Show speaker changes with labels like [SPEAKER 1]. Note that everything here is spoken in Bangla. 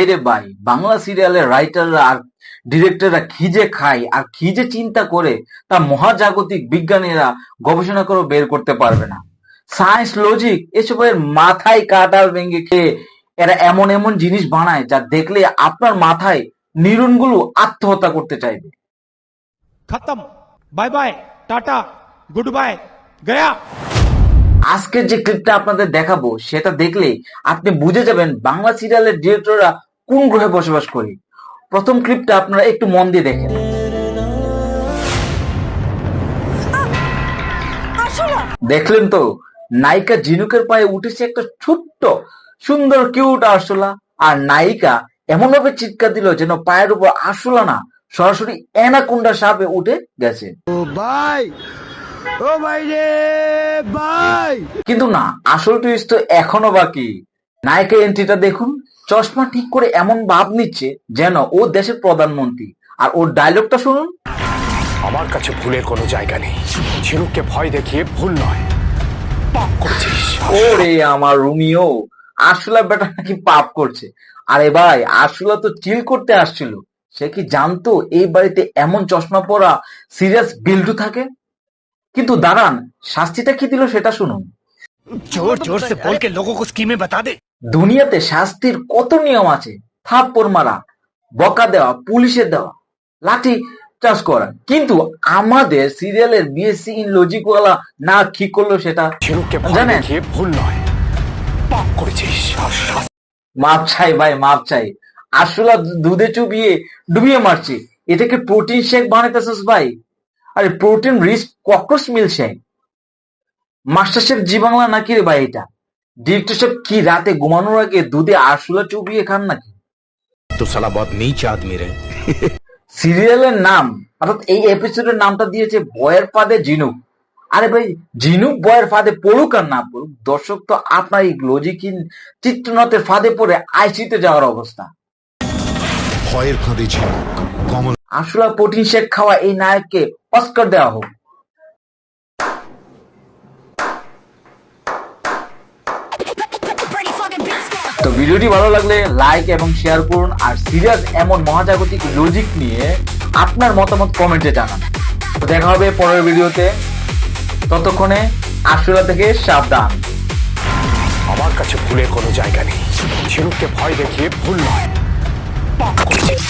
[SPEAKER 1] রে ভাই, বাংলা সিরিয়ালের রাইটাররা আর ডিরেক্টররা কি যে খায় আর কি যে চিন্তা করে তা মহাজাগতিক বিজ্ঞানীরা গবেষণা করে বের করতে পারবে না। সায়েন্স, লজিক এসবের মাথায় কাঁঠাল ভেঙে খেয়ে এরা এমন এমন জিনিস বানায় যা দেখলে আপনার মাথায় নিউরনগুলো আত্মহত্যা করতে চাইবে।
[SPEAKER 2] खत्म, bye bye, tata, goodbye, गया।
[SPEAKER 1] আজকের যে ক্লিপটা আপনাদের দেখাবো সেটা দেখলে আপনি বুঝে যাবেন বাংলা সিরিয়ালের ডিরেক্টররা কোন গ্রহে বসবাস করে। প্রথম ক্লিপটা আপনারা একটু মন দিয়ে দেখেন। দেখলেন তো, নায়িকা ঝিনুকের পায়ে উঠেছে একটা ছোট্ট সুন্দর কিউট আরশোলা, আর নায়িকা এমন ভাবে চিৎকার দিল যেন পায়ের উপর আরশোলা না, সরাসরি অ্যানাকোন্ডা সাপে উঠে গেছে।
[SPEAKER 3] ও ভাই রে ভাই!
[SPEAKER 1] কিন্তু না, আসল টুইস্ট তো এখনো বাকি। নায়িকার এন্ট্রিটা দেখুন, চশমা ঠিক করে এমন ভাব নিচ্ছে যেন ও দেশের প্রধানমন্ত্রী, আর ওর ডায়লগটা শুনুন।
[SPEAKER 4] আমার কাছে ভুলের কোনো জায়গা নেই। ঝিনুককে ভয় দেখিয়ে ভুল নয়, পাপ করেছিস।
[SPEAKER 1] ওরে আমার রোমিও, আরশোলা বেটা নাকি পাপ করছে। আরে ভাই, আরশোলা তো চিল করতে আসছিল। সে কি জানতো এই বাড়িতে এমন চশমা পরা সিরিয়াস বিল্ডু থাকে? কিন্তু দাঁড়ান, শাস্তিটা কি দিল সেটা শুনুন।
[SPEAKER 4] जोर जोर से बोल के लोगों को स्कीमें बता दे।
[SPEAKER 1] দুনিয়াতে শাস্তির কত নিয়ম আছে, থাপ্পড় মারা, বকা দেওয়া, পুলিশে দেওয়া, লাঠি চার্জ করা, কিন্তু আমাদের সিরিয়ালের বিএসসি ইন লজিক ওয়ালা না কি করলো সেটা
[SPEAKER 4] ঝিনুককে ভয়
[SPEAKER 1] জানেন?
[SPEAKER 4] দেখিয়ে ভুল নয়, পাপ করেছিস। আর শাস্তি
[SPEAKER 1] মাপ চাই ভাই, মাপ চাই। আসলে দুধে চুবিয়ে ডুবিয়ে মারছি, এটাকে প্রোটিন শেক বানাইতেছিস ভাই? আরে protein rich cockroach milkshake. Master chef Zee Bangla নাকি রে ভাই এটা? ডিরেক্টর সাহেব কি রাতে ঘুমানোর আগে দুধে আরশোলা চুবিয়ে খান নাকি?
[SPEAKER 3] তো সালা বহুত নীচ আদমি রে।
[SPEAKER 1] সিরিয়ালের নাম অর্থাৎ এই এপিসোডের নামটা দিয়েছে বয়ের ফাঁদে ঝিনুক। আরে ভাই, ঝিনুক বয়ের ফাঁদে পড়ুক আর না পড়ুক, দর্শক তো আপনার এই লজিকহীন চিত্রনাথের ফাঁদে পড়ে আইসিতে যাওয়ার অবস্থা।
[SPEAKER 5] ভয়ের ফাঁদে ঝিনুক, কমল
[SPEAKER 1] আসলে প্রোটিন শেক খাওয়া এই নায়ককে অস্কার দেওয়া হোক। তো ভিডিওটি ভালো লাগলে লাইক এবং শেয়ার করুন, আর সিরিয়াস এমন মহাজাগতিক লজিক নিয়ে আপনার মতামত কমেন্টে জানান। তো দেখা হবে পরের ভিডিওতে, ততক্ষণে আরশোলা থেকে সাবধান।
[SPEAKER 4] আমার কাছে ভুলের কোনো জায়গা নেই। ঝিনুককে ভয় দেখিয়ে ভুল নয়, পাপ করেছিস।